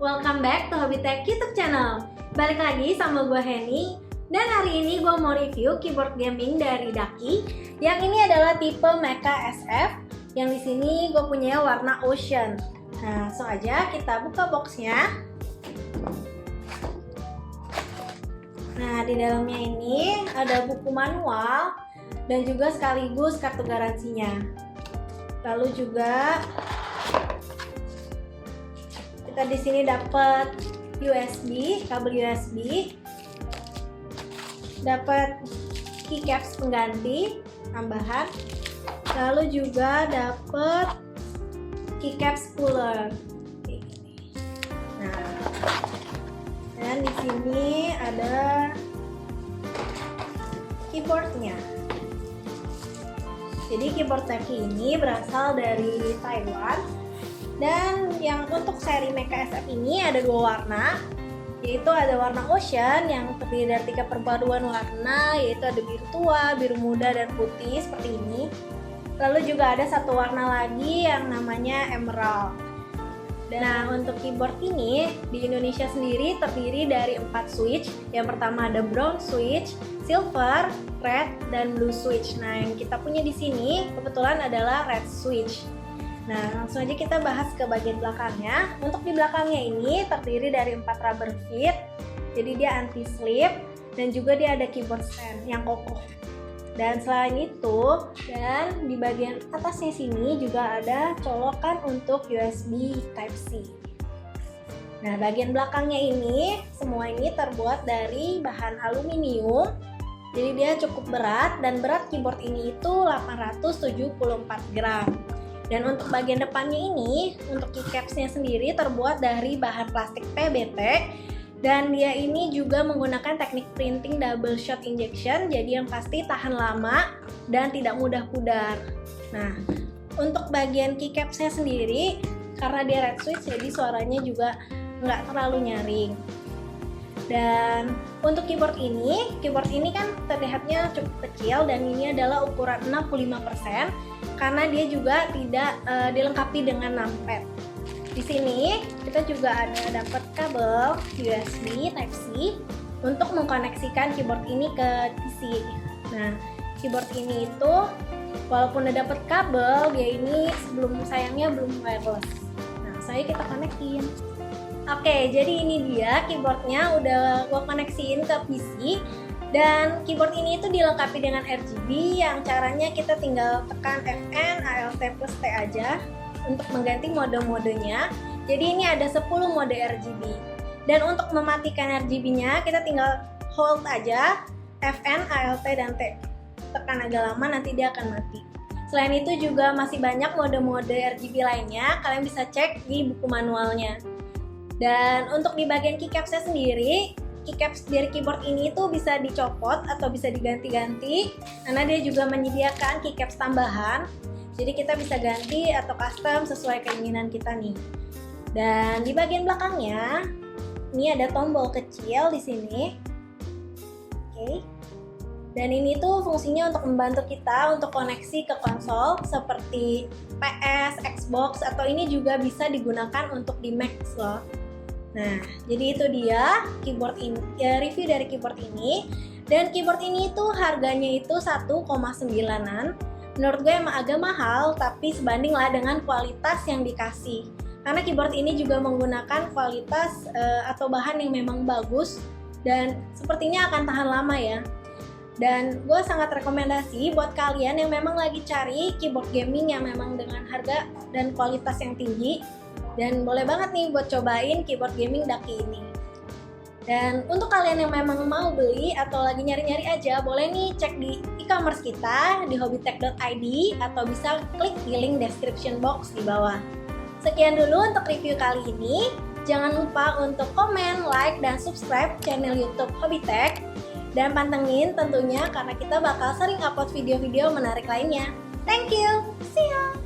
Welcome back to Hobbytech YouTube channel. Balik lagi sama gue Henny. Dan hari ini gue mau review keyboard gaming dari Daki. Yang ini adalah tipe Mecha SF. Yang di sini gue punya warna Ocean. Nah, langsung aja kita buka boxnya. Nah, di dalamnya ini ada buku manual dan juga sekaligus kartu garansinya. Lalu juga kita di sini dapat USB, kabel USB, dapat keycaps pengganti tambahan, lalu juga dapat keycaps puller. Nah, dan di sini ada keyboardnya. Jadi keyboard Daki ini berasal dari Taiwan. Dan yang untuk seri Mecha SF ini ada dua warna, yaitu ada warna Ocean yang terdiri dari 3 perpaduan warna, yaitu ada biru tua, biru muda, dan putih seperti ini. Lalu juga ada satu warna lagi yang namanya Emerald. Nah, untuk keyboard ini di Indonesia sendiri terdiri dari 4 switch. Yang pertama ada brown switch, silver, red, dan blue switch. Nah, yang kita punya di sini kebetulan adalah red switch. Nah, langsung aja kita bahas ke bagian belakangnya. Untuk di belakangnya ini terdiri dari 4 rubber feet. Jadi dia anti slip dan juga dia ada keyboard stand yang kokoh. Dan selain itu, dan di bagian atasnya sini juga ada colokan untuk USB Type-C. Nah, bagian belakangnya ini, semua ini terbuat dari bahan aluminium. Jadi dia cukup berat dan berat keyboard ini itu 874 gram. Dan untuk bagian depannya ini, untuk keycapsnya sendiri terbuat dari bahan plastik PBT. Dan dia ini juga menggunakan teknik printing double shot injection, jadi yang pasti tahan lama dan tidak mudah pudar. Nah, untuk bagian keycapsnya sendiri, karena dia red switch, jadi suaranya juga nggak terlalu nyaring. Dan untuk keyboard ini kan terlihatnya cukup kecil dan ini adalah ukuran 65% karena dia juga tidak dilengkapi dengan numpad. Di sini kita juga ada dapat kabel USB Type-C untuk mengkoneksikan keyboard ini ke PC. Nah, keyboard ini itu walaupun udah dapat kabel, dia ini sayangnya belum wireless. Nah, saya kita konekin. Oke, jadi ini dia keyboardnya udah gua koneksiin ke PC. Dan keyboard ini itu dilengkapi dengan RGB yang caranya kita tinggal tekan Fn, Alt plus T aja untuk mengganti mode-modenya. Jadi ini ada 10 mode RGB. Dan untuk mematikan RGB-nya kita tinggal hold aja Fn, Alt, dan T. Tekan agak lama nanti dia akan mati. Selain itu juga masih banyak mode-mode RGB lainnya, kalian bisa cek di buku manualnya. Dan untuk di bagian keycapsnya sendiri, keycaps dari keyboard ini tuh bisa dicopot atau bisa diganti-ganti karena dia juga menyediakan keycaps tambahan. Jadi kita bisa ganti atau custom sesuai keinginan kita nih. Dan di bagian belakangnya ini ada tombol kecil di sini. Oke. Dan ini tuh fungsinya untuk membantu kita untuk koneksi ke konsol seperti PS, Xbox, atau ini juga bisa digunakan untuk di Mac loh. Nah, jadi itu dia keyboard ini, review dari keyboard ini. Dan keyboard ini tuh harganya itu 1,9an. Menurut gue emang agak mahal, tapi sebanding lah dengan kualitas yang dikasih. Karena keyboard ini juga menggunakan kualitas atau bahan yang memang bagus dan sepertinya akan tahan lama ya. Dan gue sangat rekomendasi buat kalian yang memang lagi cari keyboard gaming yang memang dengan harga dan kualitas yang tinggi. Dan boleh banget nih buat cobain keyboard gaming Daki ini. Dan untuk kalian yang memang mau beli atau lagi nyari-nyari aja, boleh nih cek di e-commerce kita di hobbytech.id atau bisa klik di link description box di bawah. Sekian dulu untuk review kali ini. Jangan lupa untuk komen, like, dan subscribe channel YouTube Hobbytech. Dan pantengin tentunya karena kita bakal sering upload video-video menarik lainnya. Thank you, see ya!